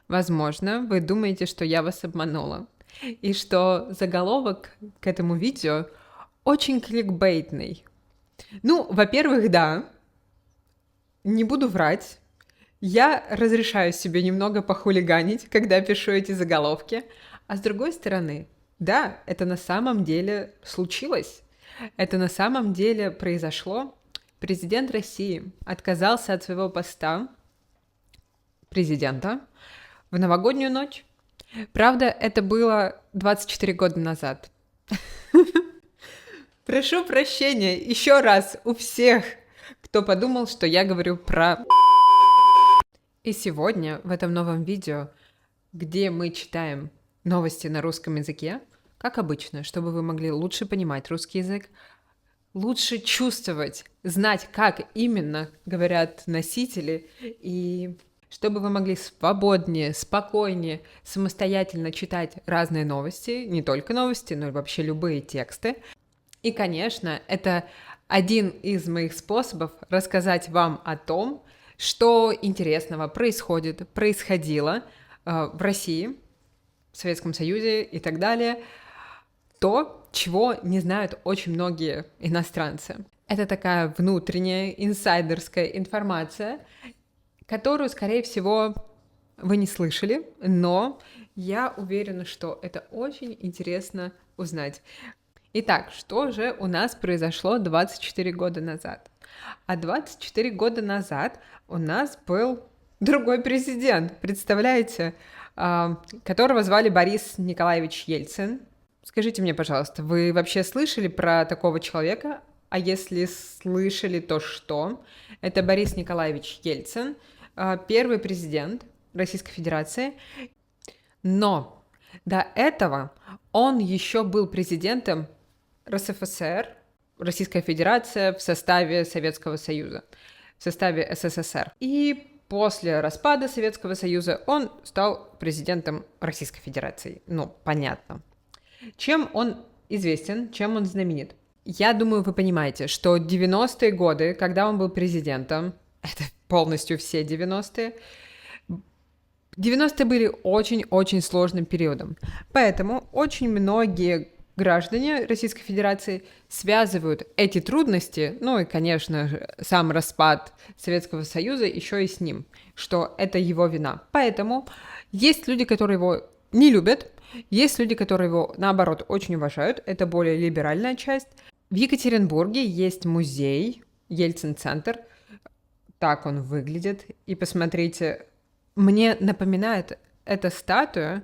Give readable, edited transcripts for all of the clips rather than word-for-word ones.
Возможно, вы думаете, что я вас обманула, и что заголовок к этому видео очень кликбейтный. Ну, во-первых, да, не буду врать, я разрешаю себе немного похулиганить, когда пишу эти заголовки, а с другой стороны, да, это на самом деле случилось, это на самом деле произошло. Президент России отказался от своего поста президента в новогоднюю ночь. Правда, это было 24 года назад. Прошу прощения еще раз у всех, кто подумал, что я говорю про... И сегодня в этом новом видео, где мы читаем новости на русском языке, как обычно, чтобы вы могли лучше понимать русский язык, лучше чувствовать, знать, как именно говорят носители, и чтобы вы могли свободнее, спокойнее, самостоятельно читать разные новости, не только новости, но и вообще любые тексты. И, конечно, это один из моих способов рассказать вам о том, что интересного происходило в России, в Советском Союзе и так далее, то, чего не знают очень многие иностранцы. Это такая внутренняя, инсайдерская информация, которую, скорее всего, вы не слышали, но я уверена, что это очень интересно узнать. Итак, что же у нас произошло 24 года назад? А 24 года назад у нас был другой президент, представляете, которого звали Борис Николаевич Ельцин. Скажите мне, пожалуйста, вы вообще слышали про такого человека? А если слышали, то что? Это Борис Николаевич Ельцин, первый президент Российской Федерации. Но до этого он еще был президентом РСФСР, Российская Федерация в составе Советского Союза, в составе СССР. И после распада Советского Союза он стал президентом Российской Федерации. Ну, понятно. Чем он известен, чем он знаменит? Я думаю, вы понимаете, что 90-е годы, когда он был президентом, это полностью все 90-е, 90-е были очень-очень сложным периодом. Поэтому очень многие граждане Российской Федерации связывают эти трудности, ну и, конечно, сам распад Советского Союза еще и с ним, что это его вина. Поэтому есть люди, которые его не любят, есть люди, которые его, наоборот, очень уважают, это более либеральная часть. В Екатеринбурге есть музей, Ельцин-центр, так он выглядит, и посмотрите, мне напоминает эта статуя,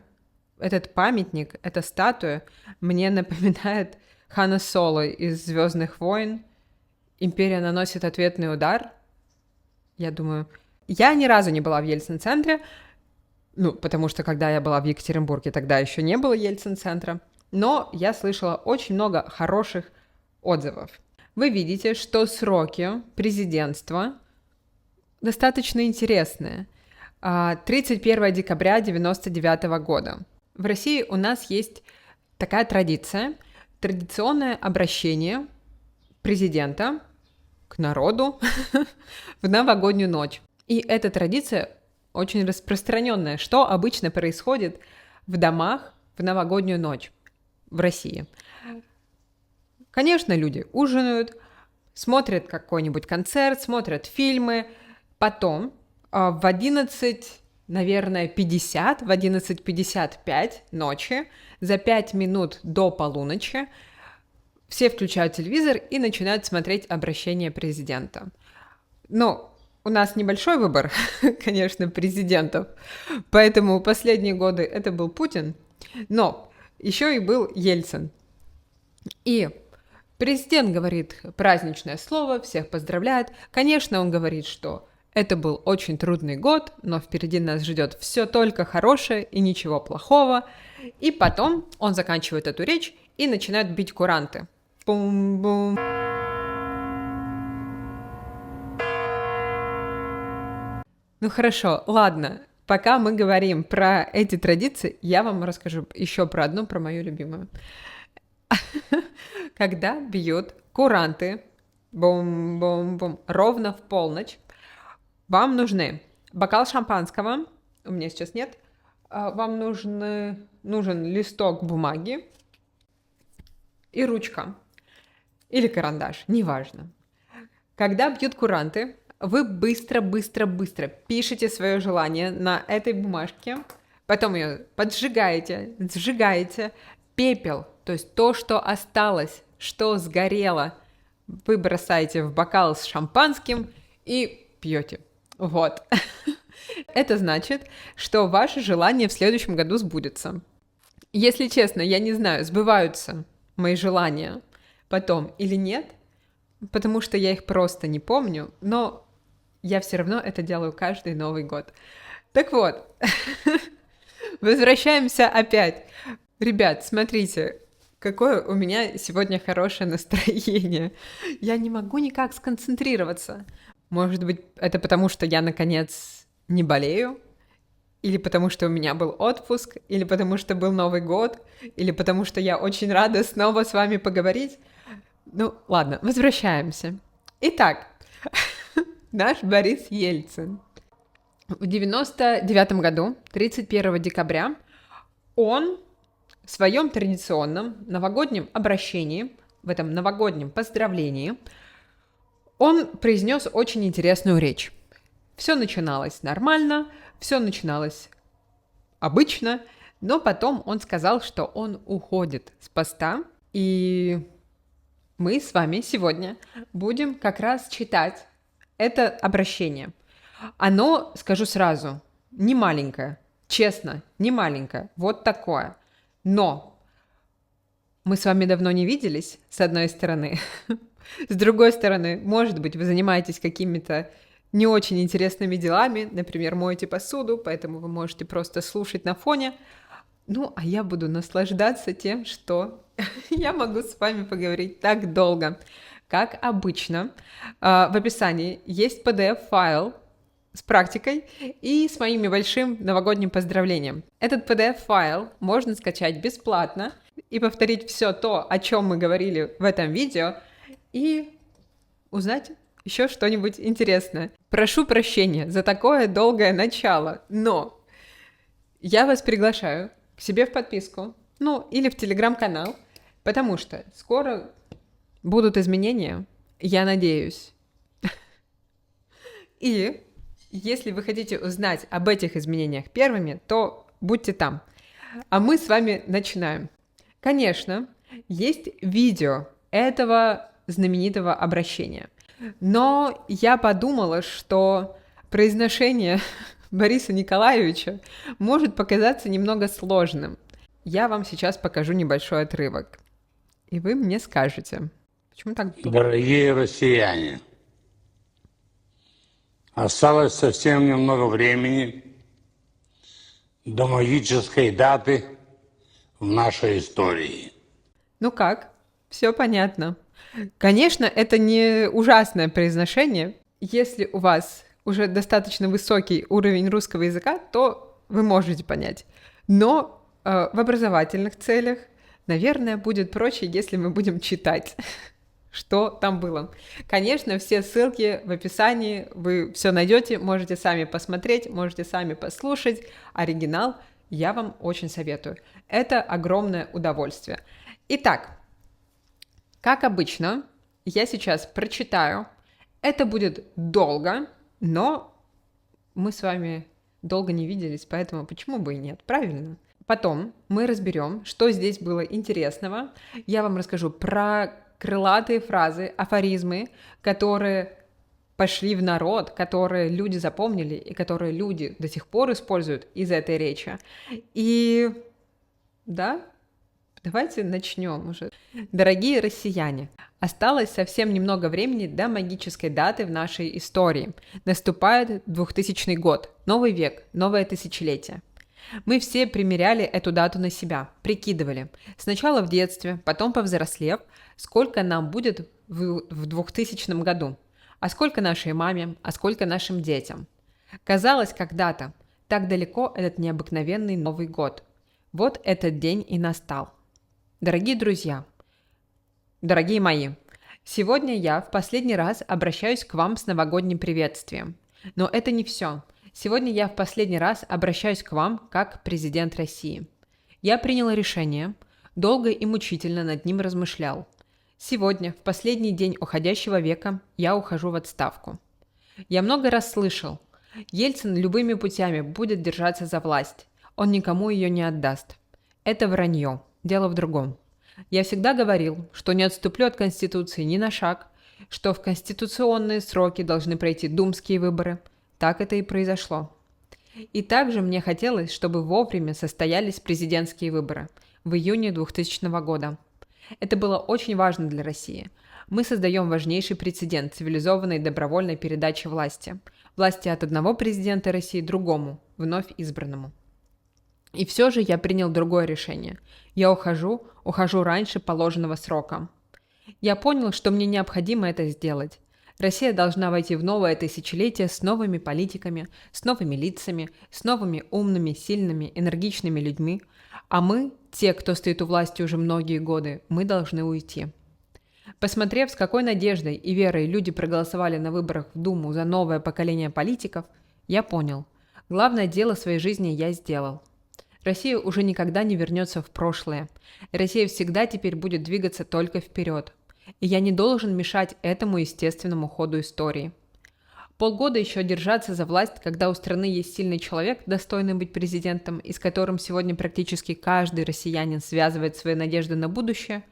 этот памятник, эта статуя мне напоминает Хана Соло из «Звездных войн». Империя наносит ответный удар. Я думаю, я ни разу не была в Ельцин-центре, ну, потому что когда я была в Екатеринбурге, тогда еще не было Ельцин-центра, но я слышала очень много хороших отзывов. Вы видите, что сроки президентства достаточно интересные. 31 декабря 1999 года. В России у нас есть такая традиция, традиционное обращение президента к народу в новогоднюю ночь. И эта традиция очень распространенная, что обычно происходит в домах в новогоднюю ночь в России. Конечно, люди ужинают, смотрят какой-нибудь концерт, смотрят фильмы, потом в 11, наверное, 50, в 11:55 ночи, за 5 минут до полуночи, все включают телевизор и начинают смотреть обращение президента. Ну, у нас небольшой выбор, конечно, президентов, поэтому последние годы это был Путин, но еще и был Ельцин. И президент говорит праздничное слово, всех поздравляет. Конечно, он говорит, что это был очень трудный год, но впереди нас ждет все только хорошее и ничего плохого. И потом он заканчивает эту речь и начинает бить куранты. Бум-бум. Ну хорошо, ладно. Пока мы говорим про эти традиции, я вам расскажу еще про одну, про мою любимую. Когда бьют куранты, бум-бум-бум, ровно в полночь, вам нужны бокал шампанского, у меня сейчас нет, Вам нужен листок бумаги и ручка. Или карандаш, неважно. Когда бьют куранты, вы быстро пишете свое желание на этой бумажке, потом ее поджигаете, сжигаете. Пепел, то есть то, что осталось, что сгорело, вы бросаете в бокал с шампанским и пьете. Вот. Это значит, что ваше желание в следующем году сбудется. Если честно, я не знаю, сбываются мои желания потом или нет, потому что я их просто не помню, но я все равно это делаю каждый Новый год. Так вот, возвращаемся опять. Ребят, смотрите, какое у меня сегодня хорошее настроение. Я не могу никак сконцентрироваться. Может быть, это потому, что я, наконец, не болею? Или потому, что у меня был отпуск? Или потому, что был Новый год? Или потому, что я очень рада снова с вами поговорить? Ну, ладно, возвращаемся. Итак, наш Борис Ельцин. В 99 году, 31 декабря, он в своем традиционном новогоднем обращении, в этом новогоднем поздравлении, он произнес очень интересную речь. Все начиналось нормально, все начиналось обычно, но потом он сказал, что он уходит с поста, и мы с вами сегодня будем как раз читать это обращение. Оно, скажу сразу, не маленькое, честно, не маленькое, вот такое. Но мы с вами давно не виделись, с одной стороны. С другой стороны, может быть, вы занимаетесь какими-то не очень интересными делами, например, моете посуду, поэтому вы можете просто слушать на фоне. Ну, а я буду наслаждаться тем, что я могу с вами поговорить так долго. Как обычно, в описании есть PDF-файл с практикой и с моим небольшим новогодним поздравлением. Этот PDF-файл можно скачать бесплатно и повторить все то, о чем мы говорили в этом видео, и узнать еще что-нибудь интересное. Прошу прощения за такое долгое начало, но я вас приглашаю к себе в подписку, ну, или в телеграм-канал, потому что скоро будут изменения, я надеюсь. И если вы хотите узнать об этих изменениях первыми, то будьте там. А мы с вами начинаем. Конечно, есть видео этого знаменитого обращения. Но я подумала, что произношение Бориса Николаевича может показаться немного сложным. Я вам сейчас покажу небольшой отрывок. И вы мне скажете, почему так думаете? Дорогие россияне, осталось совсем немного времени до магической даты в нашей истории. Ну как? Все понятно. Конечно, это не ужасное произношение. Если у вас уже достаточно высокий уровень русского языка, то вы можете понять. Но в образовательных целях, наверное, будет проще, если мы будем читать, что там было. Конечно, все ссылки в описании, вы все найдете, можете сами посмотреть, можете сами послушать. Оригинал я вам очень советую. Это огромное удовольствие. Итак, как обычно, я сейчас прочитаю. Это будет долго, но мы с вами долго не виделись, поэтому почему бы и нет, правильно? Потом мы разберем, что здесь было интересного. Я вам расскажу про крылатые фразы, афоризмы, которые пошли в народ, которые люди запомнили и которые люди до сих пор используют из этой речи. И да, давайте начнем уже. Дорогие россияне, осталось совсем немного времени до магической даты в нашей истории. Наступает 2000 год, новый век, новое тысячелетие. Мы все примеряли эту дату на себя, прикидывали. Сначала в детстве, потом повзрослев, сколько нам будет в 2000 году, а сколько нашей маме, а сколько нашим детям. Казалось когда-то, так далеко этот необыкновенный Новый год. Вот этот день и настал. Дорогие друзья, дорогие мои, сегодня я в последний раз обращаюсь к вам с новогодним приветствием. Но это не все. Сегодня я в последний раз обращаюсь к вам как президент России. Я принял решение, долго и мучительно над ним размышлял. Сегодня, в последний день уходящего века, я ухожу в отставку. Я много раз слышал, Ельцин любыми путями будет держаться за власть, он никому ее не отдаст. Это вранье, дело в другом. Я всегда говорил, что не отступлю от Конституции ни на шаг, что в конституционные сроки должны пройти думские выборы. Так это и произошло. И также мне хотелось, чтобы вовремя состоялись президентские выборы в июне 2000 года. Это было очень важно для России. Мы создаем важнейший прецедент цивилизованной добровольной передачи власти. Власти от одного президента России другому, вновь избранному. И все же я принял другое решение. Я ухожу раньше положенного срока. Я понял, что мне необходимо это сделать. Россия должна войти в новое тысячелетие с новыми политиками, с новыми лицами, с новыми умными, сильными, энергичными людьми. А мы, те, кто стоит у власти уже многие годы, мы должны уйти. Посмотрев, с какой надеждой и верой люди проголосовали на выборах в Думу за новое поколение политиков, я понял. Главное дело своей жизни я сделал. Россия уже никогда не вернется в прошлое. Россия всегда теперь будет двигаться только вперед. И я не должен мешать этому естественному ходу истории. Полгода еще держаться за власть, когда у страны есть сильный человек, достойный быть президентом, и с которым сегодня практически каждый россиянин связывает свои надежды на будущее,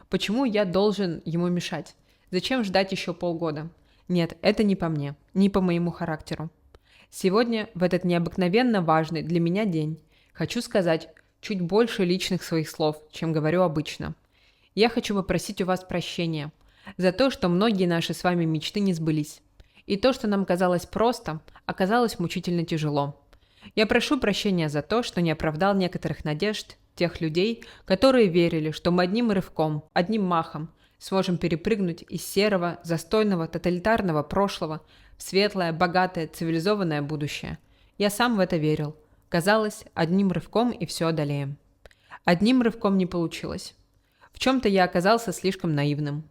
почему я должен ему мешать? Зачем ждать еще полгода? Нет, это не по мне, не по моему характеру. Сегодня, в этот необыкновенно важный для меня день, хочу сказать чуть больше личных своих слов, чем говорю обычно. Я хочу попросить у вас прощения за то, что многие наши с вами мечты не сбылись. И то, что нам казалось просто, оказалось мучительно тяжело. Я прошу прощения за то, что не оправдал некоторых надежд тех людей, которые верили, что мы одним рывком, одним махом сможем перепрыгнуть из серого, застойного, тоталитарного прошлого в светлое, богатое, цивилизованное будущее. Я сам в это верил. Казалось, одним рывком и все одолеем. Одним рывком не получилось. В чем-то я оказался слишком наивным.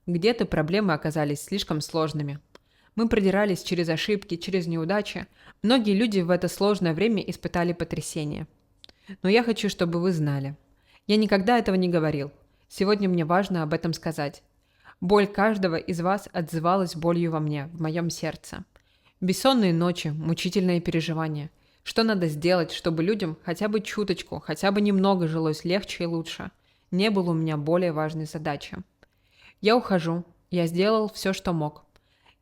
Где-то проблемы оказались слишком сложными. Мы продирались через ошибки, через неудачи. Многие люди в это сложное время испытали потрясение. Но я хочу, чтобы вы знали. Я никогда этого не говорил. Сегодня мне важно об этом сказать. Боль каждого из вас отзывалась болью во мне, в моем сердце. Бессонные ночи, мучительные переживания. Что надо сделать, чтобы людям хотя бы чуточку, хотя бы немного жилось легче и лучше? Не было у меня более важной задачи. Я ухожу. Я сделал все, что мог.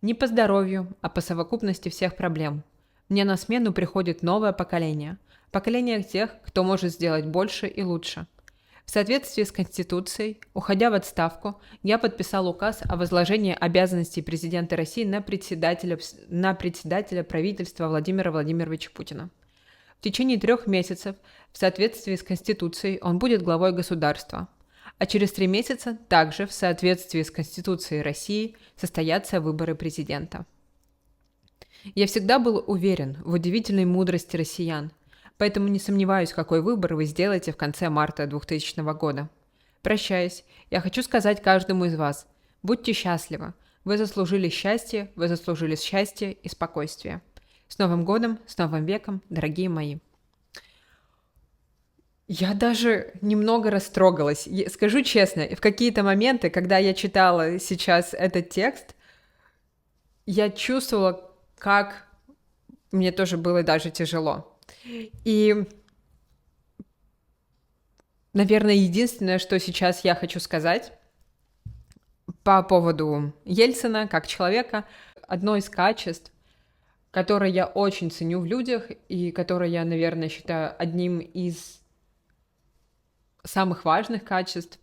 Не по здоровью, а по совокупности всех проблем. Мне на смену приходит новое поколение. Поколение тех, кто может сделать больше и лучше. В соответствии с Конституцией, уходя в отставку, я подписал указ о возложении обязанностей президента России на председателя правительства Владимира Владимировича Путина. В течение 3 месяцев, в соответствии с Конституцией, он будет главой государства. А через 3 месяца, также в соответствии с Конституцией России, состоятся выборы президента. Я всегда был уверен в удивительной мудрости россиян, поэтому не сомневаюсь, какой выбор вы сделаете в конце марта 2000 года. Прощаясь, я хочу сказать каждому из вас: будьте счастливы, вы заслужили счастье и спокойствие. С Новым годом, с Новым веком, дорогие мои. Я даже немного растрогалась. Скажу честно, в какие-то моменты, когда я читала сейчас этот текст, я чувствовала, как мне тоже было даже тяжело. И, наверное, единственное, что сейчас я хочу сказать по поводу Ельцина как человека, одно из качеств, которое я очень ценю в людях и которое я, наверное, считаю одним из самых важных качеств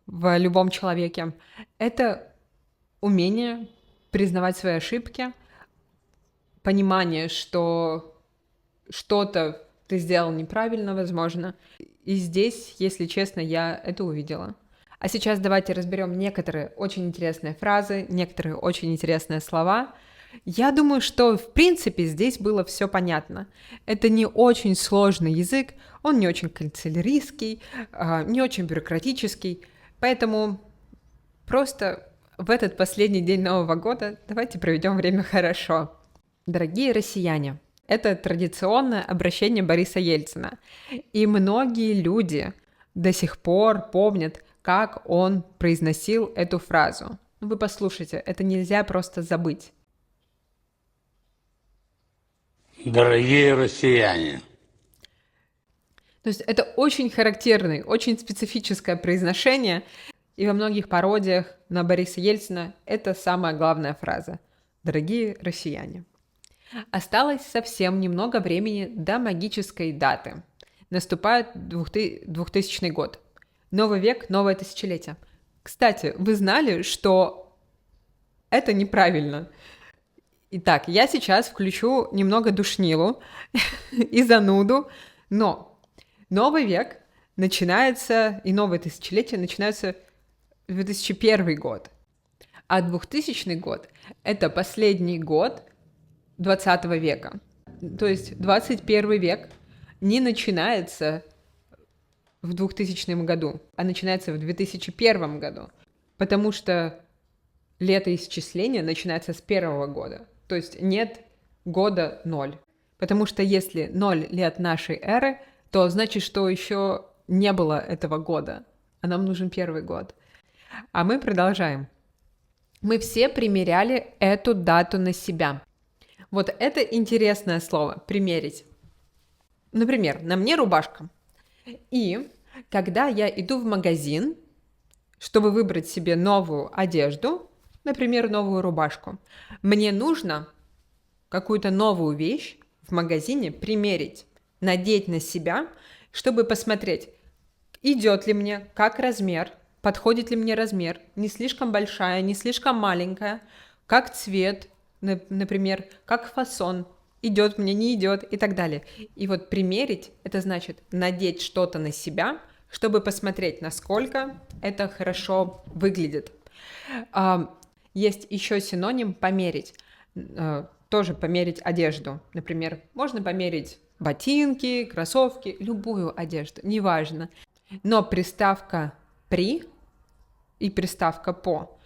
в любом человеке, это умение признавать свои ошибки, понимание, что что-то ты сделал неправильно, возможно. И здесь, если честно, я это увидела. А сейчас давайте разберем некоторые очень интересные фразы, некоторые очень интересные слова. Я думаю, что в принципе здесь было все понятно. Это не очень сложный язык, он не очень канцелярийский, не очень бюрократический, поэтому просто в этот последний день Нового года давайте проведем время хорошо. Дорогие россияне, Это традиционное обращение Бориса Ельцина. И многие люди до сих пор помнят, как он произносил эту фразу. Вы послушайте, это нельзя просто забыть. Дорогие россияне, То есть это очень характерное, очень специфическое произношение, и во многих пародиях на Бориса Ельцина это самая главная фраза. Дорогие россияне. Осталось совсем немного времени до магической даты. Наступает 2000 год. Новый век, новое тысячелетие. Кстати, вы знали, что это неправильно? Итак, я сейчас включу немного душнилу и зануду, но новый век начинается, и новое тысячелетие начинается 2001 год. А 2000 год — это последний год 20 века. То есть 21 век не начинается в 2000 году, а начинается в 2001 году, потому что летоисчисление начинается с первого года, то есть нет года 0. Потому что если 0 лет нашей эры, то значит, что еще не было этого года, а нам нужен первый год. А мы продолжаем. Мы все примеряли эту дату на себя. Вот это интересное слово «примерить». Например, на мне рубашка. И когда я иду в магазин, чтобы выбрать себе новую одежду, например, новую рубашку, мне нужно какую-то новую вещь в магазине примерить, надеть на себя, чтобы посмотреть, идет ли мне, как размер, подходит ли мне размер, не слишком большая, не слишком маленькая, как цвет, например, как фасон, идет мне, не идет и так далее. И вот примерить — это значит надеть что-то на себя, чтобы посмотреть, насколько это хорошо выглядит. Есть еще синоним «померить». Тоже померить одежду. Например, можно померить ботинки, кроссовки, любую одежду, неважно. Но приставка «при» и приставка «по»,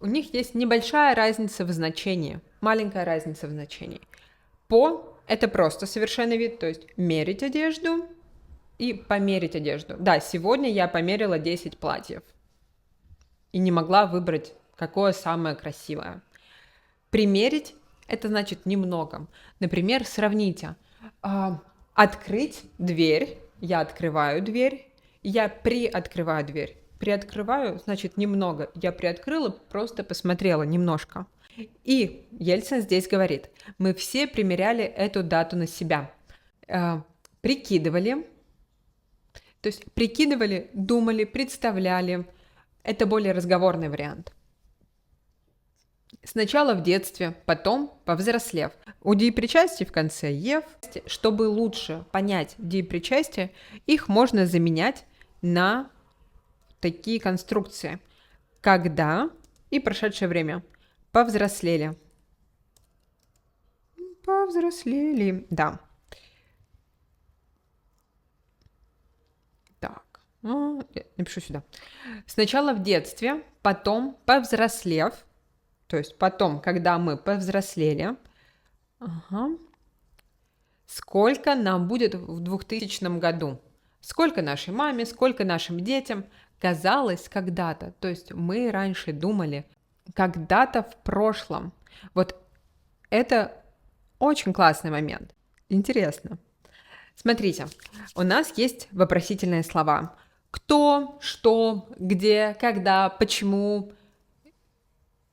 у них есть небольшая разница в значении, маленькая разница в значении. «По» — это просто совершенный вид, то есть мерить одежду и померить одежду. Да, сегодня я померила 10 платьев и не могла выбрать, какое самое красивое. Примерить — это значит немного. Например, сравните. Открыть дверь, я открываю дверь, я приоткрываю дверь. Приоткрываю, значит, немного. Я приоткрыла, просто посмотрела немножко. И Ельцин здесь говорит, мы все примеряли эту дату на себя. Прикидывали, то есть прикидывали, думали, представляли. Это более разговорный вариант. Сначала в детстве, потом повзрослев. У деепричастий в конце «ев». Чтобы лучше понять деепричастие, их можно заменять на такие конструкции. Когда и прошедшее время. Повзрослели. Повзрослели, да. Так, я напишу сюда. Сначала в детстве, потом повзрослев. То есть потом, когда мы повзрослели, сколько нам будет в 2000 году? Сколько нашей маме, сколько нашим детям казалось когда-то. То есть мы раньше думали когда-то в прошлом. Вот это очень классный момент. Интересно. Смотрите, у нас есть вопросительные слова. Кто, что, где, когда, почему,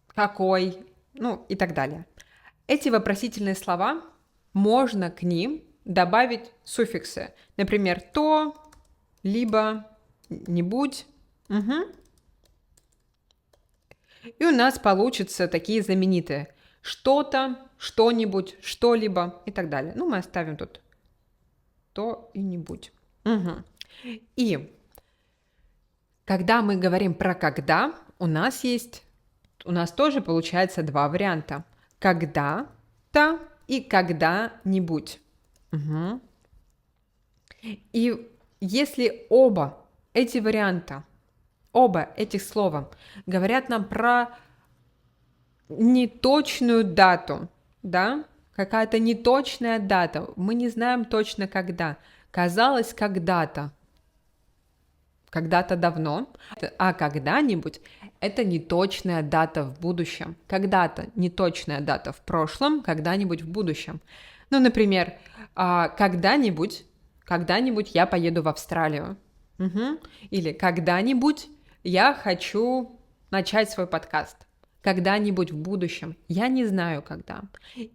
какой, ну и так далее. Эти вопросительные слова, можно к ним добавить суффиксы. Например, то, либо, нибудь. И у нас получатся такие знаменитые. Что-то, что-нибудь, что-либо и так далее. Ну, мы оставим тут то и нибудь. И когда мы говорим про когда, у нас тоже получается два варианта. Когда-то и когда-нибудь. И если оба эти варианта, оба этих слова говорят нам про неточную дату, да, какая-то неточная дата, мы не знаем точно когда. Казалось когда-то, когда-то давно, а когда-нибудь это неточная дата в будущем. Когда-то неточная дата в прошлом, когда-нибудь в будущем. Ну, например, когда-нибудь я поеду в Австралию. Мгм. Или когда-нибудь я хочу начать свой подкаст. Когда-нибудь в будущем. Я не знаю когда.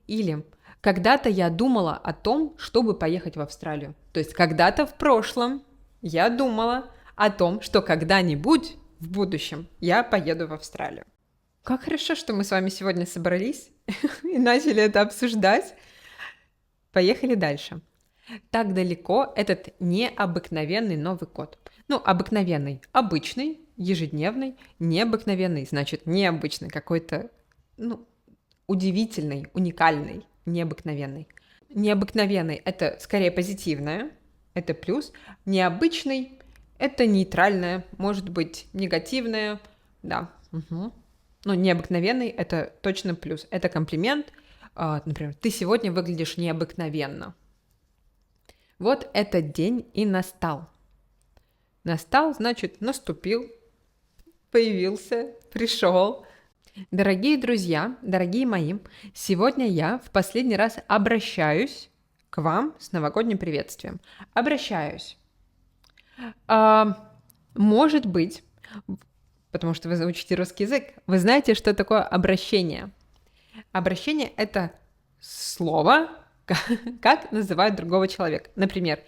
Или когда-то я думала о том, чтобы поехать в Австралию. То есть когда-то в прошлом я думала о том, что когда-нибудь в будущем я поеду в Австралию. Как хорошо, что мы с вами сегодня собрались и начали это обсуждать. Поехали дальше. Так далеко этот необыкновенный Новый год. Ну, обыкновенный, обычный, ежедневный, необыкновенный, значит, необычный, какой-то, ну, удивительный, уникальный, необыкновенный. Необыкновенный – это скорее позитивное, это плюс. Необычный – это нейтральное, может быть, негативное, да. Угу. Ну, необыкновенный – это точно плюс. Это комплимент. Например, ты сегодня выглядишь необыкновенно. Вот этот день и настал. Настал, значит, наступил, появился, пришел. Дорогие друзья, дорогие мои, сегодня я в последний раз обращаюсь к вам с новогодним приветствием. Обращаюсь. Может быть, потому что вы учите русский язык, вы знаете, что такое обращение. Обращение – это слово, как называют другого человека. Например,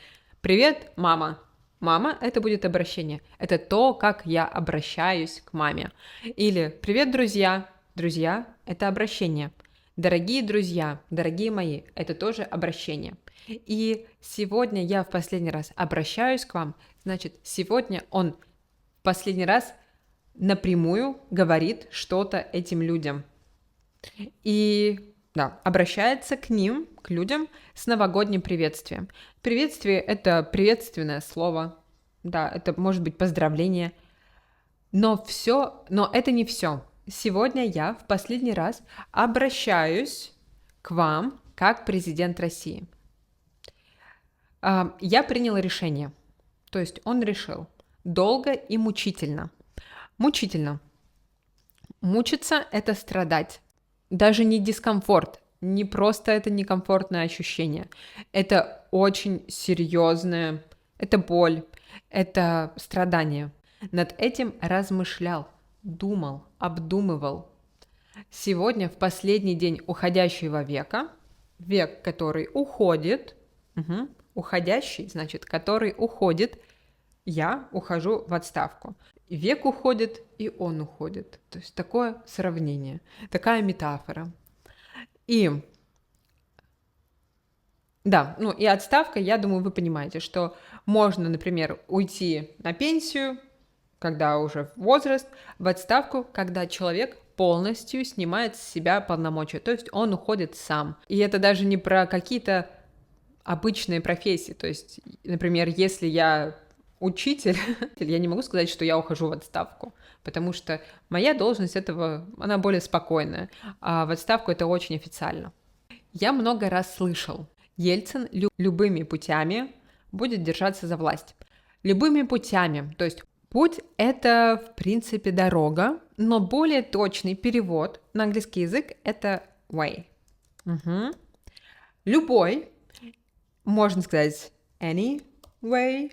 «Привет, мама». Мама – это будет обращение. Это то, как я обращаюсь к маме. Или «Привет, друзья». Друзья – это обращение. Дорогие друзья, дорогие мои – это тоже обращение. И сегодня я в последний раз обращаюсь к вам. Значит, сегодня он в последний раз напрямую говорит что-то этим людям. И да, обращается к ним, к людям с новогодним приветствием. Приветствие – это приветственное слово, да, это может быть поздравление, но это не все. Сегодня я в последний раз обращаюсь к вам как президент России. Я приняла решение, то есть он решил долго и мучительно. Мучительно. Мучиться – это страдать. Даже не дискомфорт, не просто это некомфортное ощущение. Это очень серьезное, это боль, это страдание. Над этим размышлял, думал, обдумывал. Сегодня, в последний день уходящего века, век, который уходит, уходящий, значит, который уходит, я ухожу в отставку. Век уходит, и он уходит. То есть такое сравнение, такая метафора. И да, ну и отставка, я думаю, вы понимаете, что можно, например, уйти на пенсию, когда уже возраст, в отставку, когда человек полностью снимает с себя полномочия, то есть он уходит сам. И это даже не про какие-то обычные профессии, то есть, например, если я учитель, я не могу сказать, что я ухожу в отставку, потому что моя должность она более спокойная, а в отставку это очень официально. Я много раз слышал, Ельцин любыми путями будет держаться за власть. Любыми путями, то есть путь – это, в принципе, дорога, но более точный перевод на английский язык – это way. Любой, можно сказать any way,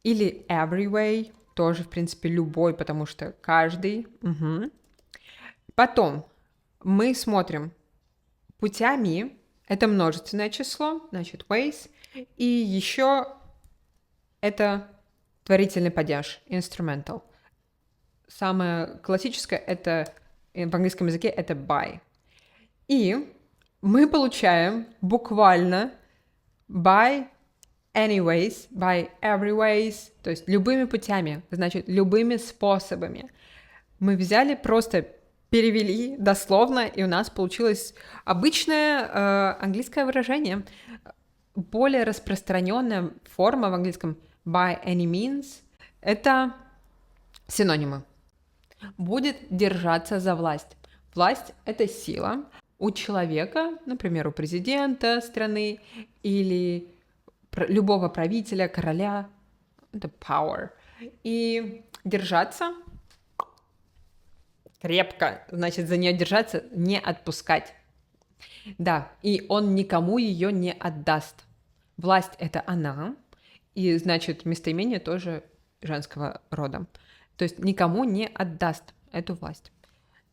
или every way, тоже, в принципе, любой, потому что каждый. Потом мы смотрим путями, это множественное число, значит, ways, и еще это творительный падеж, instrumental. Самое классическое это в английском языке это by. И мы получаем буквально by anyways, by everyways, то есть любыми путями, значит, любыми способами. Мы взяли, просто перевели дословно, и у нас получилось обычное английское выражение. Более распространенная форма в английском by any means – это синонимы. Будет держаться за власть. Власть — это сила. У человека, например, у президента страны или любого правителя, короля, это power. И держаться крепко, значит, за нее держаться, не отпускать. Да, и он никому ее не отдаст. Власть — это она, и, значит, местоимение тоже женского рода. То есть никому не отдаст эту власть.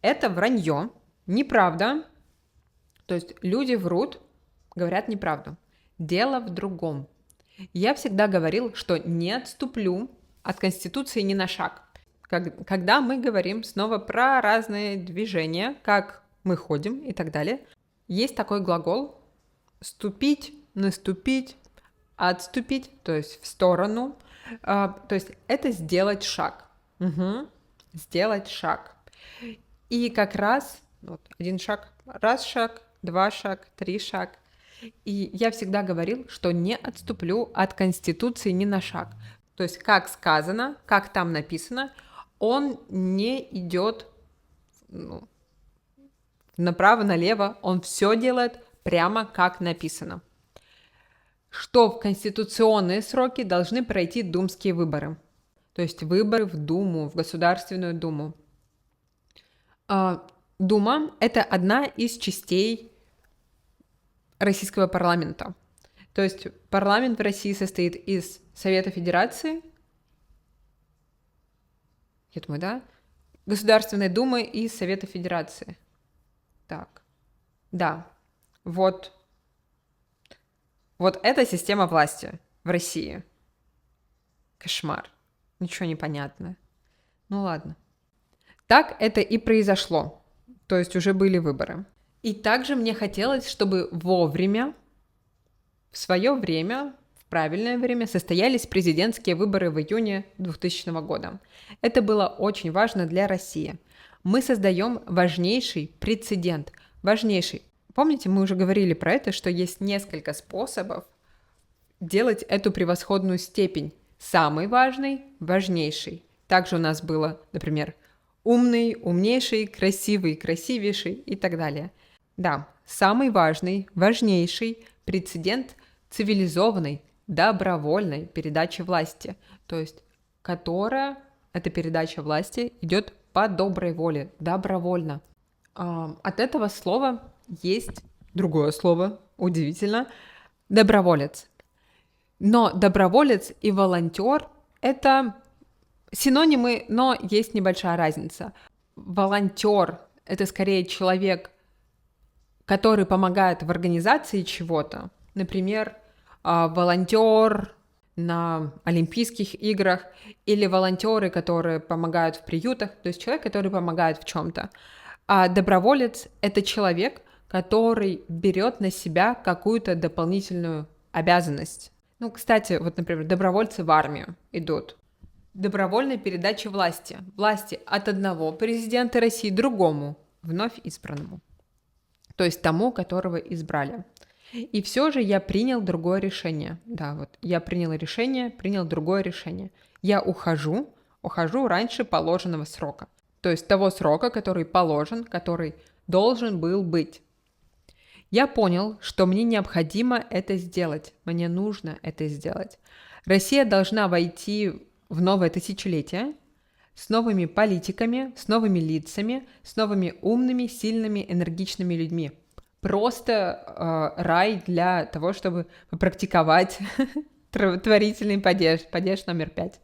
Это вранье, неправда. То есть люди врут, говорят неправду. Дело в другом. Я всегда говорил, что не отступлю от Конституции ни на шаг. Когда мы говорим снова про разные движения, как мы ходим и так далее, есть такой глагол «ступить», «наступить», «отступить», то есть в сторону. То есть это сделать шаг. Сделать шаг. И как раз вот, один шаг, раз шаг, два шаг, три шаг. И я всегда говорил, что не отступлю от Конституции ни на шаг. То есть как сказано, как там написано, он не идет направо-налево, он все делает прямо как написано. Что в конституционные сроки должны пройти думские выборы. То есть выборы в Думу, в Государственную Думу. Дума — это одна из частей российского парламента. То есть парламент в России состоит из Совета Федерации, я думаю, да, Государственной Думы и Совета Федерации. Так, да, вот эта система власти в России. Кошмар. Ничего не понятно. Ну ладно. Так это и произошло. То есть уже были выборы. И также мне хотелось, чтобы вовремя, в свое время, в правильное время, состоялись президентские выборы в июне 2000 года. Это было очень важно для России. Мы создаем важнейший прецедент. Важнейший. Помните, мы уже говорили про это, что есть несколько способов делать эту превосходную степень. Самый важный, важнейший. Также у нас было, например, умный, умнейший, красивый, красивейший и так далее. Да, самый важный, важнейший прецедент цивилизованной, добровольной передачи власти. То есть, эта передача власти идет по доброй воле, добровольно. От этого слова есть другое слово, удивительно, доброволец. Но доброволец и волонтер — это синонимы, но есть небольшая разница. Волонтер — это скорее человек, который помогает в организации чего-то. Например, волонтер на Олимпийских играх или волонтеры, которые помогают в приютах, то есть человек, который помогает в чем-то. А доброволец — это человек, который берет на себя какую-то дополнительную обязанность. Ну, кстати, вот, например, добровольцы в армию идут. Добровольная передача власти. Власти от одного президента России другому, вновь избранному. То есть тому, которого избрали. И все же я принял другое решение. Да, вот я принял другое решение. Я ухожу раньше положенного срока. То есть того срока, который положен, который должен был быть. Я понял, что мне необходимо это сделать. Мне нужно это сделать. Россия должна войти в новое тысячелетие с новыми политиками, с новыми лицами, с новыми умными, сильными, энергичными людьми. Просто рай для того, чтобы попрактиковать творительный падеж номер 5.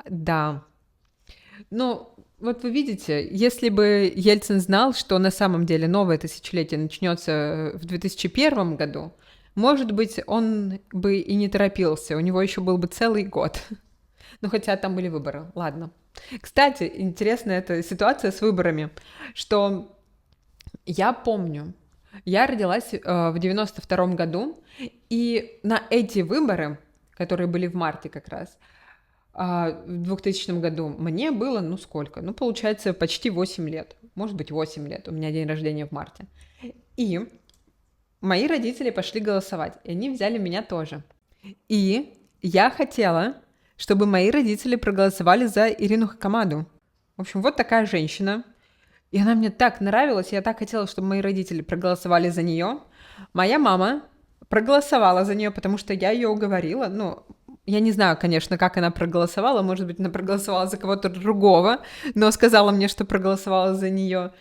Да. Ну, вот вы видите, если бы Ельцин знал, что на самом деле новое тысячелетие начнется в 2001 году, может быть, он бы и не торопился, у него еще был бы целый год. Ну, хотя там были выборы, ладно. Кстати, интересная эта ситуация с выборами, что я помню, я родилась в 92-м году, и на эти выборы, которые были в марте как раз, в 2000 году, мне было, сколько? Получается, почти 8 лет. Может быть, 8 лет. У меня день рождения в марте. И мои родители пошли голосовать, и они взяли меня тоже. И я хотела, чтобы мои родители проголосовали за Ирину Хакамаду. В общем, вот такая женщина, И она мне так нравилась, я так хотела, чтобы мои родители проголосовали за нее. Моя мама проголосовала за нее, потому что я ее уговорила. Ну, я не знаю, конечно, как она проголосовала. Может быть, она проголосовала за кого-то другого, но сказала мне, что проголосовала за нее.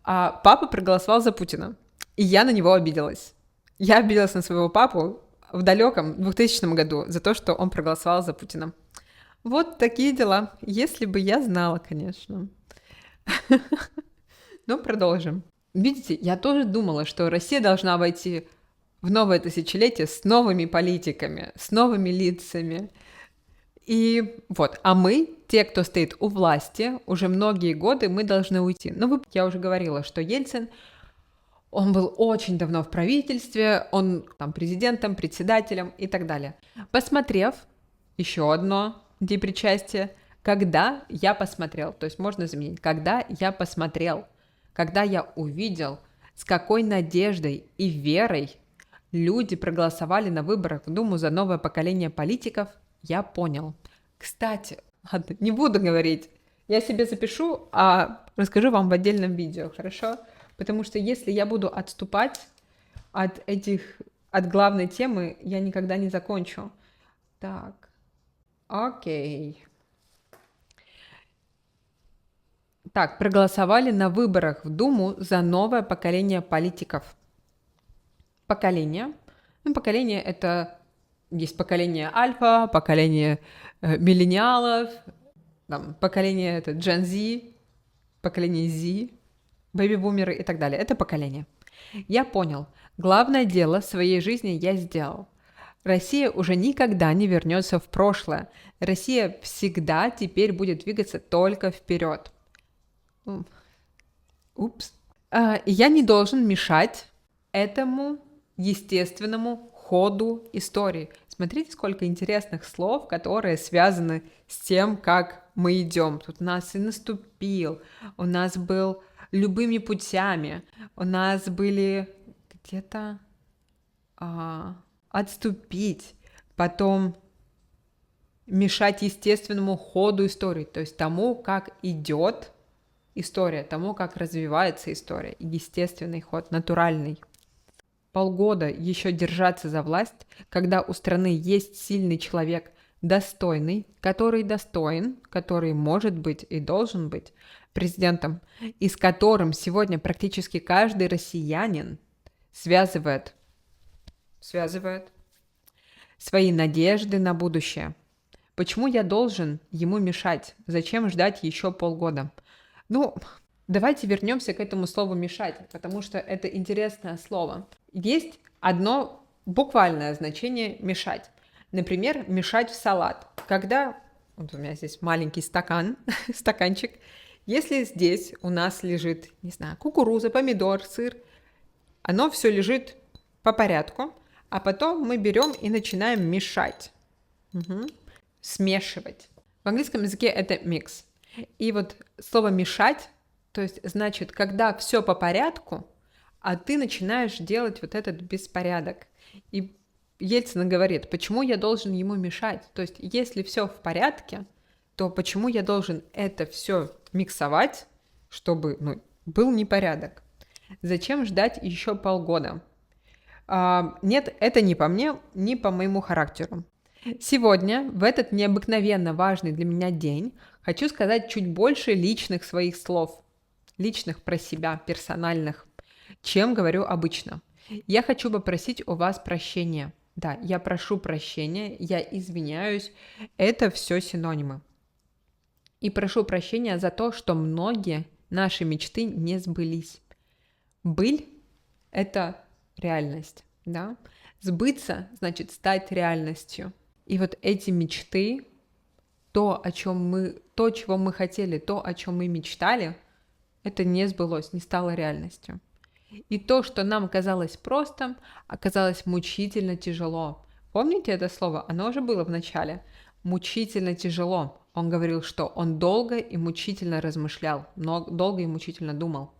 А папа проголосовал за Путина. И я на него обиделась. Я обиделась на своего папу в далеком 2000 году за то, что он проголосовал за Путина. Вот такие дела. Если бы я знала, конечно. Но продолжим. Видите, я тоже думала, что Россия должна войти в новое тысячелетие с новыми политиками, с новыми лицами. И вот, а мы, те, кто стоит у власти, уже многие годы мы должны уйти. Ну, я уже говорила, что Ельцин, он был очень давно в правительстве, он там президентом, председателем и так далее. Посмотрев еще одно депричастие, когда я посмотрел, то есть можно заменить, когда я посмотрел, когда я увидел, с какой надеждой и верой люди проголосовали на выборах в Думу за новое поколение политиков, я понял. Кстати, ладно, не буду говорить, я себе запишу, а расскажу вам в отдельном видео, хорошо? Потому что если я буду отступать от главной темы, я никогда не закончу. Так, окей. Так, проголосовали на выборах в Думу за новое поколение политиков. Поколение. Ну, поколение это... Есть поколение альфа, поколение миллениалов, там, поколение это Gen Z, поколение Z, бэби-бумеры и так далее. Это поколение. Я понял. Главное дело своей жизни я сделал. Россия уже никогда не вернется в прошлое. Россия всегда теперь будет двигаться только вперед. Упс. Я не должен мешать этому естественному ходу истории. Смотрите, сколько интересных слов, которые связаны с тем, как мы идем. Тут у нас и наступил, у нас был любыми путями, у нас были где-то отступить, потом мешать естественному ходу истории, то есть тому, как идет история, тому, как развивается история, естественный ход, натуральный. Полгода еще держаться за власть, когда у страны есть сильный человек, достойный, который может быть и должен быть президентом, и с которым сегодня практически каждый россиянин связывает свои надежды на будущее. Почему я должен ему мешать? Зачем ждать еще полгода? Ну, давайте вернемся к этому слову «мешать», потому что это интересное слово. Есть одно буквальное значение «мешать». Например, мешать в салат. Когда, вот у меня здесь маленький стаканчик, если здесь у нас лежит, не знаю, кукуруза, помидор, сыр, оно все лежит по порядку, а потом мы берем и начинаем мешать, смешивать. В английском языке это mix. И вот слово «мешать», то есть значит, когда все по порядку, а ты начинаешь делать вот этот беспорядок. И Ельцин говорит, почему я должен ему мешать? То есть если все в порядке, то почему я должен это все миксовать, чтобы был непорядок? Зачем ждать еще полгода? Нет, это не по мне, не по моему характеру. Сегодня, в этот необыкновенно важный для меня день, хочу сказать чуть больше личных своих слов, личных про себя, персональных, чем говорю обычно. Я хочу попросить у вас прощения. Да, я прошу прощения, я извиняюсь, это все синонимы. И прошу прощения за то, что многие наши мечты не сбылись. Быль – это реальность, да? Сбыться значит стать реальностью. И вот эти мечты, то, чего мы хотели, то, о чем мы мечтали, это не сбылось, не стало реальностью. И то, что нам казалось простым, оказалось мучительно тяжело. Помните это слово? Оно уже было в начале. Мучительно тяжело. Он говорил, что он долго и мучительно размышлял, долго и мучительно думал.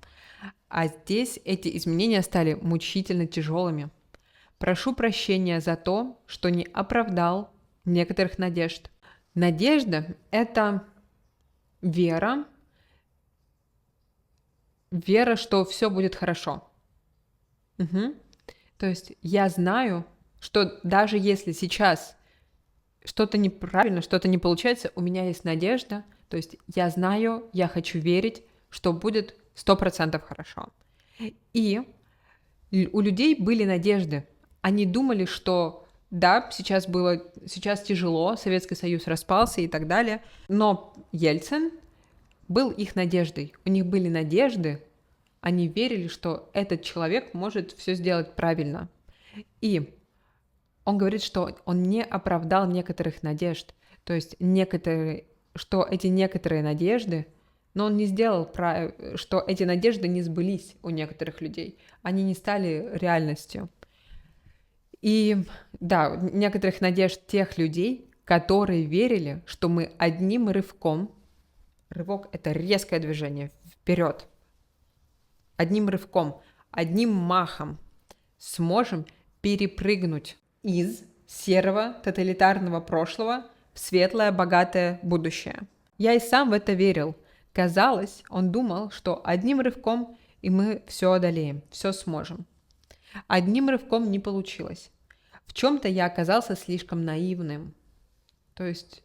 А здесь эти изменения стали мучительно тяжелыми. Прошу прощения за то, что не оправдал некоторых надежд. Надежда – это вера вера, что все будет хорошо. Мгм. То есть я знаю, что даже если сейчас что-то неправильно, что-то не получается, у меня есть надежда. То есть я знаю, я хочу верить, что будет 100% хорошо. И у людей были надежды. Они думали, что да, сейчас тяжело, Советский Союз распался и так далее, но Ельцин был их надеждой. У них были надежды, они верили, что этот человек может все сделать правильно. И он говорит, что он не оправдал некоторых надежд. То есть что эти некоторые надежды, но он не сделал, что эти надежды не сбылись у некоторых людей. Они не стали реальностью. И да, некоторых надежд тех людей, которые верили, что мы одним рывком, рывок — это резкое движение вперед, одним рывком, одним махом сможем перепрыгнуть из серого тоталитарного прошлого в светлое, богатое будущее. Я и сам в это верил. Казалось, он думал, что одним рывком и мы все одолеем, все сможем. Одним рывком не получилось. В чем-то я оказался слишком наивным. То есть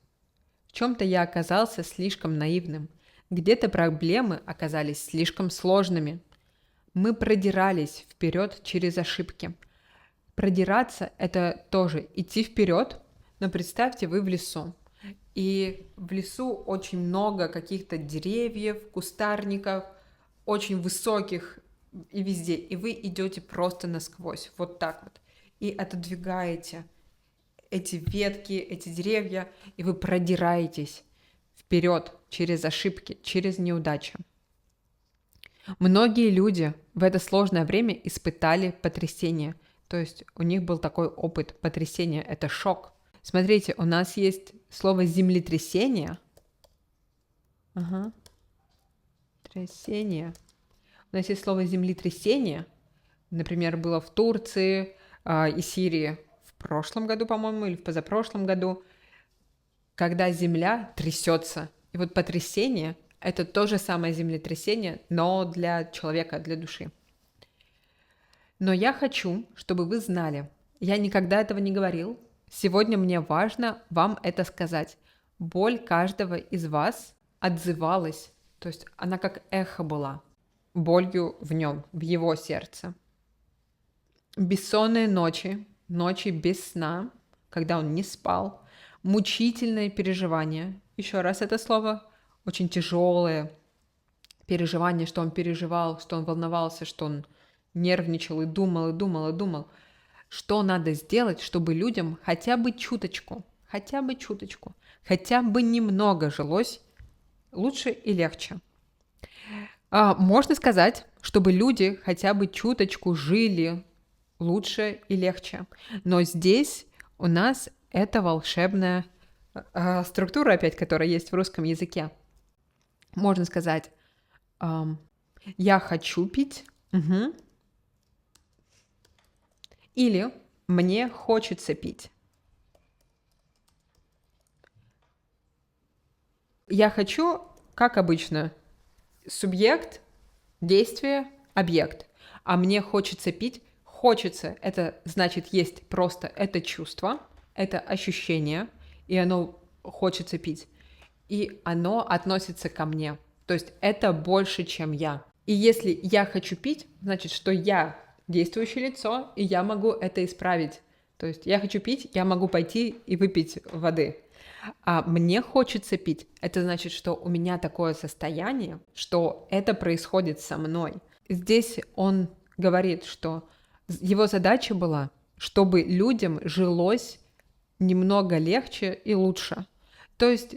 в чем-то я оказался слишком наивным. Где-то проблемы оказались слишком сложными. Мы продирались вперед через ошибки. Продираться — это тоже идти вперед, но представьте, вы в лесу. И в лесу очень много каких-то деревьев, кустарников, очень высоких и везде. И вы идете просто насквозь, вот так вот. И отодвигаете эти ветки, эти деревья, и вы продираетесь вперед через ошибки, через неудачи. Многие люди в это сложное время испытали потрясение. То есть у них был такой опыт потрясения, это шок. Смотрите, у нас есть слово землетрясение. Ага. Трясение. У нас есть слово землетрясение. Например, было в Турции и Сирии в прошлом году, по-моему, или в позапрошлом году, когда земля трясется. И вот потрясение — это то же самое землетрясение, но для человека, для души. Но я хочу, чтобы вы знали, я никогда этого не говорил, сегодня мне важно вам это сказать. Боль каждого из вас отзывалась, то есть она как эхо была, болью в нем, в его сердце. Бессонные ночи, ночи без сна, когда он не спал, мучительные переживания. Еще раз это слово, очень тяжелое переживание, что он переживал, что он волновался, что он нервничал и думал, и думал, и думал. Что надо сделать, чтобы людям хотя бы чуточку, хотя бы немного жилось лучше и легче. Можно сказать, чтобы люди хотя бы чуточку жили лучше и легче. Но здесь у нас это волшебная структура опять, которая есть в русском языке. Можно сказать, я хочу пить, или мне хочется пить. Я хочу, как обычно, субъект, действие, объект. А мне хочется пить. Хочется — это значит есть просто это чувство, это ощущение, и оно хочется пить. И оно относится ко мне. То есть это больше, чем я. И если я хочу пить, значит, что я действующее лицо, и я могу это исправить. То есть я хочу пить, я могу пойти и выпить воды. А мне хочется пить, это значит, что у меня такое состояние, что это происходит со мной. Здесь он говорит, что его задача была, чтобы людям жилось немного легче и лучше. То есть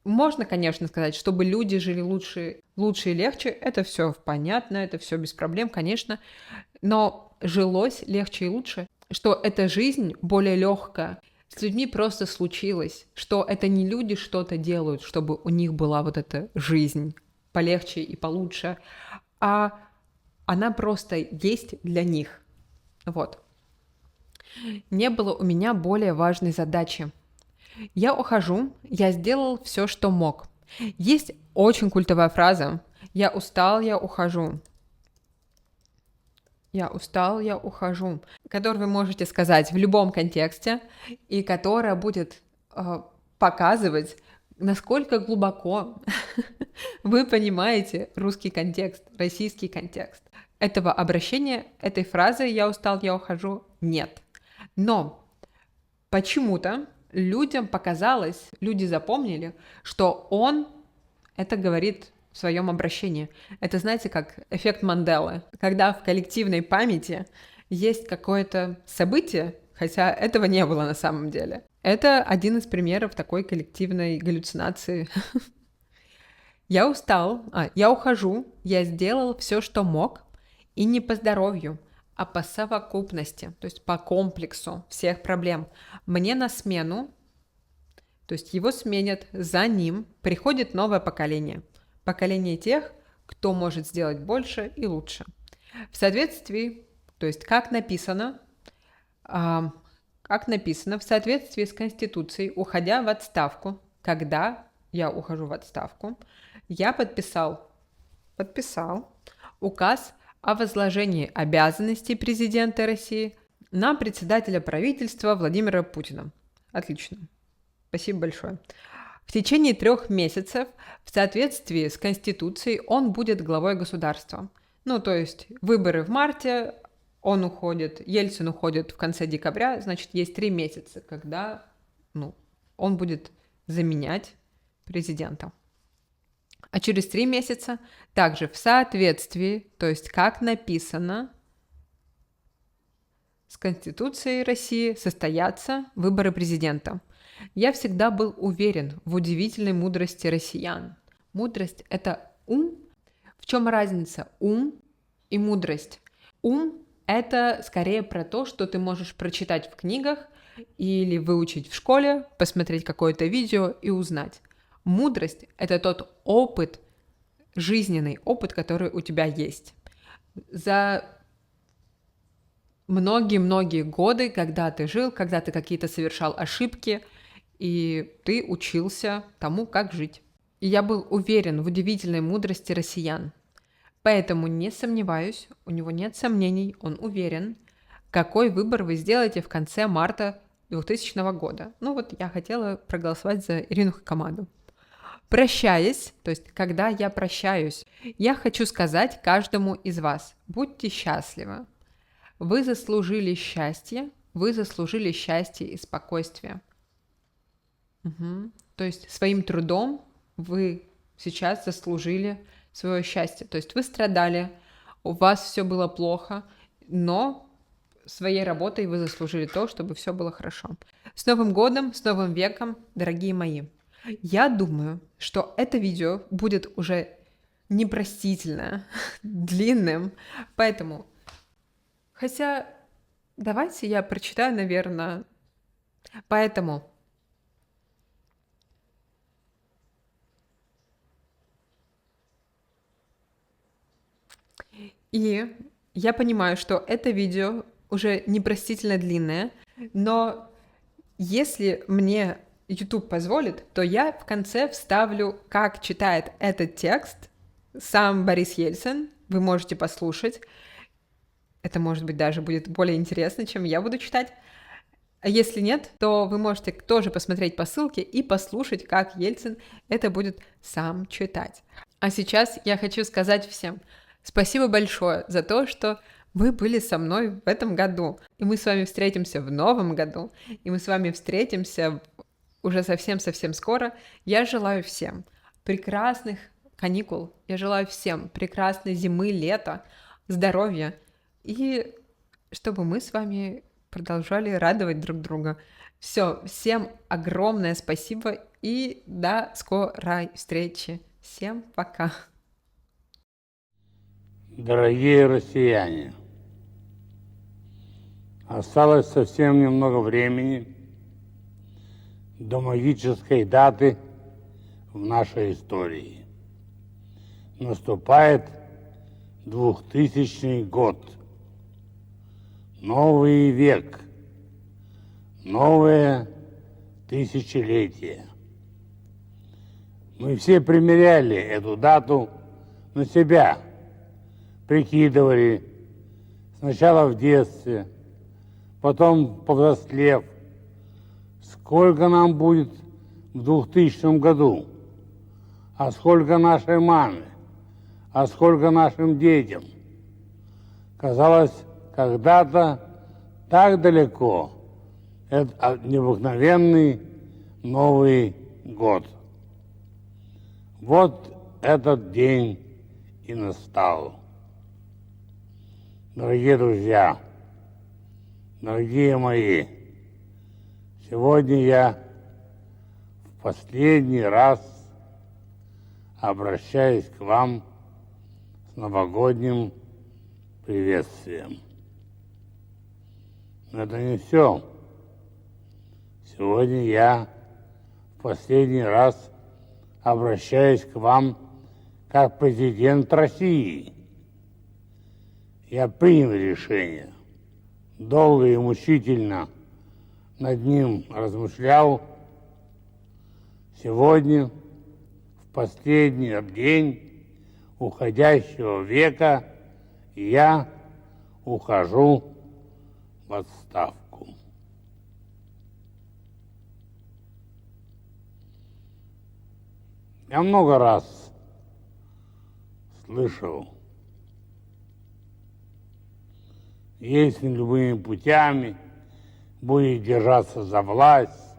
можно, конечно, сказать, чтобы люди жили лучше и легче, это все понятно, это все без проблем, конечно, но жилось легче и лучше, что эта жизнь более легкая, с людьми просто случилось, что это не люди что-то делают, чтобы у них была вот эта жизнь полегче и получше, а она просто есть для них. Вот. Не было у меня более важной задачи. Я ухожу, я сделал все, что мог. Есть очень культовая фраза, Я устал, я ухожу. Я устал, я ухожу. Который вы можете сказать в любом контексте, и которая будет показывать, насколько глубоко вы понимаете русский контекст, российский контекст. Этого обращения, этой фразы «я устал, я ухожу» нет. Но почему-то людям показалось, люди запомнили, что он это говорит в своем обращении. Это, знаете, как эффект Манделы, когда в коллективной памяти есть какое-то событие, хотя этого не было на самом деле. Это один из примеров такой коллективной галлюцинации. Я устал, я ухожу, я сделал все, что мог, и не по здоровью, а по совокупности, то есть по комплексу всех проблем. Мне на смену, то есть его сменят, за ним приходит новое поколение. Поколение тех, кто может сделать больше и лучше. В соответствии, то есть как написано, в соответствии с Конституцией, уходя в отставку, когда я ухожу в отставку, я подписал указ о возложении обязанностей президента России на председателя правительства Владимира Путина. Отлично. Спасибо большое. В течение 3 месяцев в соответствии с Конституцией он будет главой государства. Ну, то есть выборы в марте, он уходит, Ельцин уходит в конце декабря, значит, есть 3 месяца, когда он будет заменять президента. А через 3 месяца также в соответствии, то есть как написано с Конституцией России, состоятся выборы президента. Я всегда был уверен в удивительной мудрости россиян. Мудрость – это ум. В чем разница ум и мудрость? Ум – это скорее про то, что ты можешь прочитать в книгах или выучить в школе, посмотреть какое-то видео и узнать. Мудрость – это тот опыт, жизненный опыт, который у тебя есть. За многие-многие годы, когда ты жил, когда ты какие-то совершал ошибки, и ты учился тому, как жить. И я был уверен в удивительной мудрости россиян. Поэтому не сомневаюсь, у него нет сомнений, он уверен, какой выбор вы сделаете в конце марта 2000 года. Я хотела проголосовать за Ирину Хакамаду. Прощаясь, то есть когда я прощаюсь, я хочу сказать каждому из вас: будьте счастливы. Вы заслужили счастье и спокойствие. То есть своим трудом вы сейчас заслужили свое счастье. То есть вы страдали, у вас все было плохо, но своей работой вы заслужили то, чтобы все было хорошо. С Новым годом, с Новым веком, дорогие мои! Я думаю, что это видео будет уже непростительно длинным, поэтому... Хотя, давайте я прочитаю, наверное. Поэтому... И я понимаю, что это видео уже непростительно длинное, но если мне YouTube позволит, то я в конце вставлю, как читает этот текст сам Борис Ельцин. Вы можете послушать. Это, может быть, даже будет более интересно, чем я буду читать. А если нет, то вы можете тоже посмотреть по ссылке и послушать, как Ельцин это будет сам читать. А сейчас я хочу сказать всем спасибо большое за то, что вы были со мной в этом году. И мы с вами встретимся в новом году. И мы с вами встретимся уже совсем-совсем скоро. Я желаю всем прекрасных каникул. Я желаю всем прекрасной зимы, лета, здоровья. И чтобы мы с вами продолжали радовать друг друга. Все, всем огромное спасибо и до скорой встречи. Всем пока. Дорогие россияне, осталось совсем немного времени до магической даты в нашей истории. Наступает 2000 год. Новый век, новое тысячелетие. Мы все примеряли эту дату на себя прикидывали сначала в детстве, потом повзрослев, сколько нам будет в 2000 году, а сколько нашей маме, а сколько нашим детям. Казалось, когда-то так далеко этот необыкновенный Новый год. Вот этот день и настал. Дорогие друзья, дорогие мои, сегодня я в последний раз обращаюсь к вам с новогодним приветствием. Но это не все. Сегодня я в последний раз обращаюсь к вам как президент России. Я принял решение, долго и мучительно над ним размышлял. Сегодня, в последний день уходящего века, я ухожу в отставку. Я много раз слышал, если любыми путями будет держаться за власть,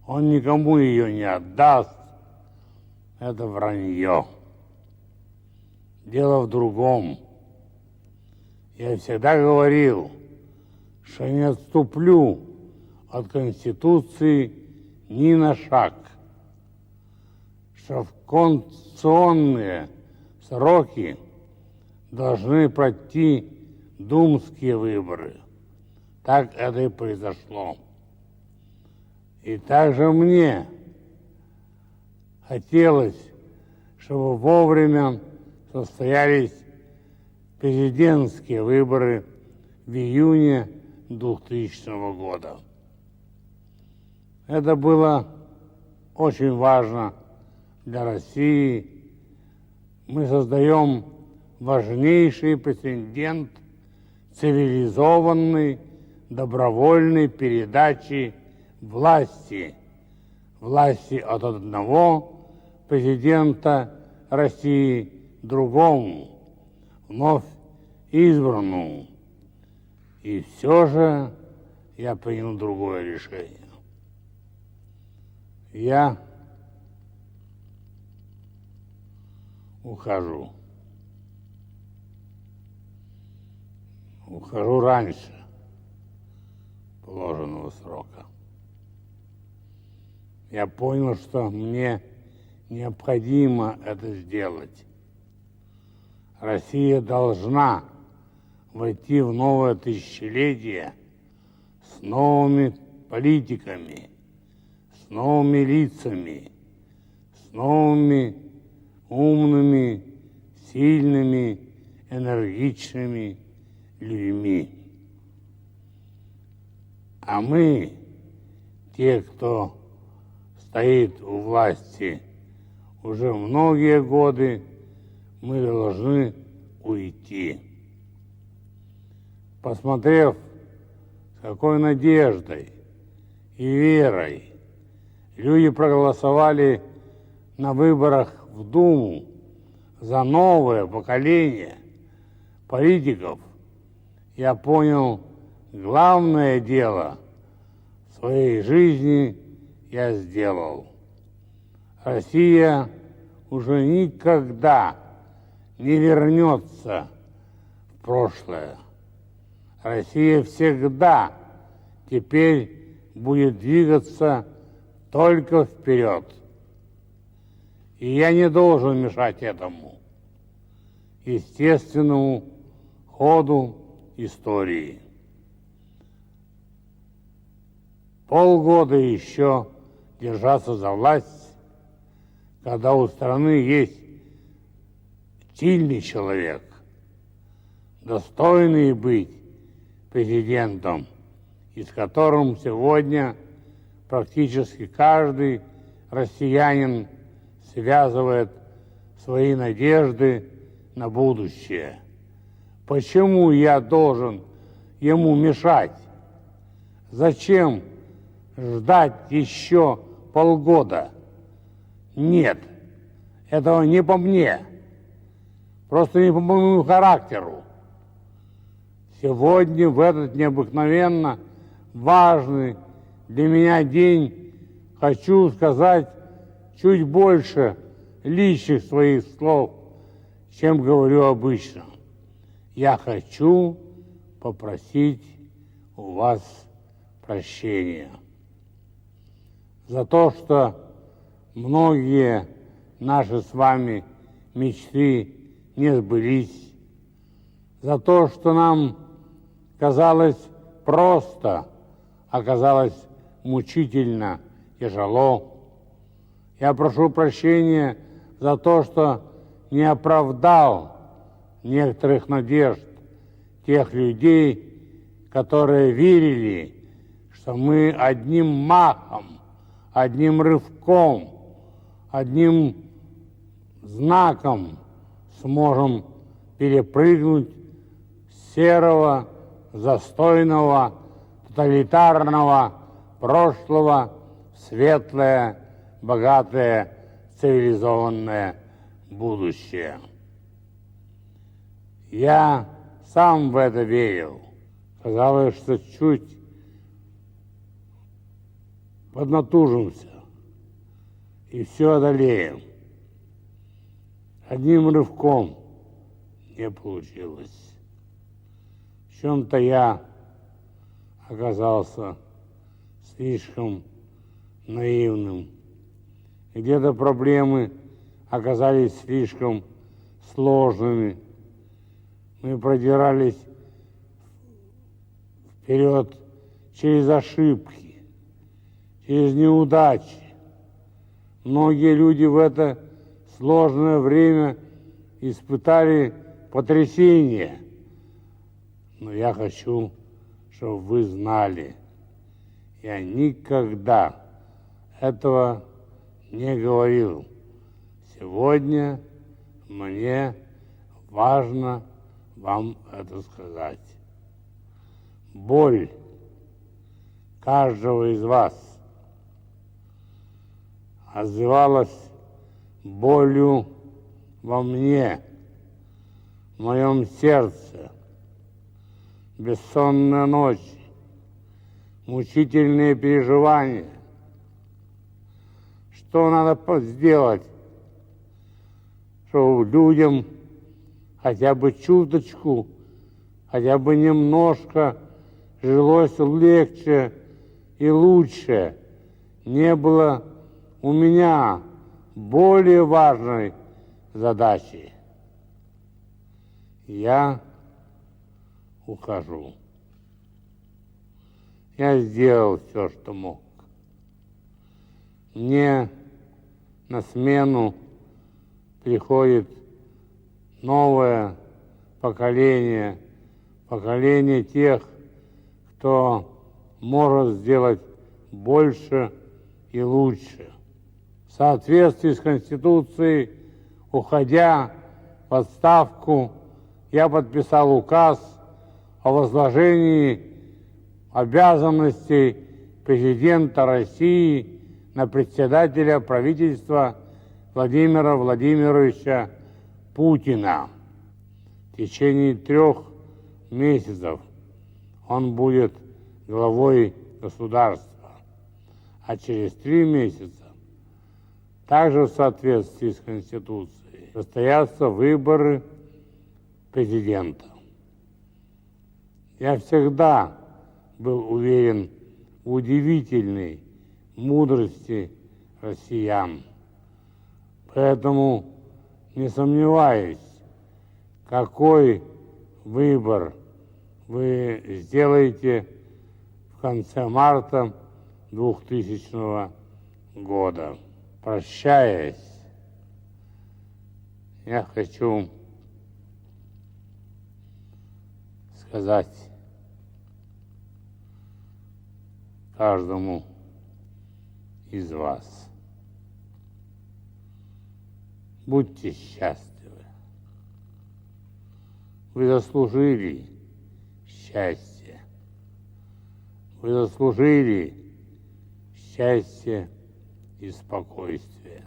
он никому ее не отдаст. Это вранье. Дело в другом. Я всегда говорил, что не отступлю от Конституции ни на шаг, что в конституционные сроки должны пройти думские выборы. Так это и произошло. И также мне хотелось, чтобы вовремя состоялись президентские выборы в июне 2000 года. Это было очень важно для России. Мы создаем важнейший прецедент цивилизованной, добровольной передачи власти от одного президента России другому, вновь избранному. И все же я принял другое решение. Я ухожу. Ухожу раньше положенного срока. Я понял, что мне необходимо это сделать. Россия должна войти в новое тысячелетие с новыми политиками, с новыми лицами, с новыми умными, сильными, энергичными людьми. А мы, те, кто стоит у власти уже многие годы, мы должны уйти. Посмотрев, с какой надеждой и верой люди проголосовали на выборах в Думу за новое поколение политиков, я понял, главное дело в своей жизни я сделал. Россия уже никогда не вернется в прошлое. Россия всегда теперь будет двигаться только вперед. И я не должен мешать этому естественному ходу истории. Полгода еще держаться за власть, когда у страны есть сильный человек, достойный быть президентом, и с которым сегодня практически каждый россиянин связывает свои надежды на будущее. Почему я должен ему мешать? Зачем ждать еще полгода? Нет, этого не по мне. Просто не по моему характеру. Сегодня, в этот необыкновенно важный для меня день, хочу сказать чуть больше личных своих слов, чем говорю обычно. Я хочу попросить у вас прощения за то, что многие наши с вами мечты не сбылись, за то, что нам казалось просто, оказалось мучительно, тяжело. Я прошу прощения за то, что не оправдал некоторых надежд тех людей, которые верили, что мы одним махом, одним рывком, одним знаком сможем перепрыгнуть с серого, застойного, тоталитарного прошлого в светлое, богатое, цивилизованное будущее. Я сам в это верил. Казалось, что чуть поднатужимся и все одолеем. Одним рывком не получилось. В чем-то я оказался слишком наивным. Где-то проблемы оказались слишком сложными. Мы продирались вперед через ошибки, через неудачи. Многие люди в это сложное время испытали потрясение. Но я хочу, чтобы вы знали, я никогда этого не говорил. Сегодня мне важно вам это сказать. Боль каждого из вас отзывалась болью во мне, в моем сердце. Бессонные ночи, мучительные переживания. Что надо сделать, чтобы людям хотя бы чуточку, хотя бы немножко жилось легче и лучше? Не было у меня более важной задачи. Я ухожу. Я сделал все, что мог. Мне на смену приходит новое поколение, поколение тех, кто может сделать больше и лучше. В соответствии с Конституцией, уходя в отставку, я подписал указ о возложении обязанностей президента России на председателя правительства Владимира Владимировича Путина. В течение 3 месяцев он будет главой государства, а через 3 месяца, также в соответствии с Конституцией, состоятся выборы президента. Я всегда был уверен в удивительной мудрости россиян. Поэтому не сомневаюсь, какой выбор вы сделаете в конце марта 2000 года. Прощаясь, я хочу сказать каждому из вас: Будьте счастливы. Вы заслужили счастье. Вы заслужили счастье и спокойствие.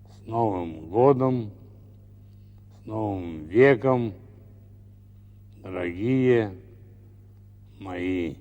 С Новым годом, с Новым веком, дорогие мои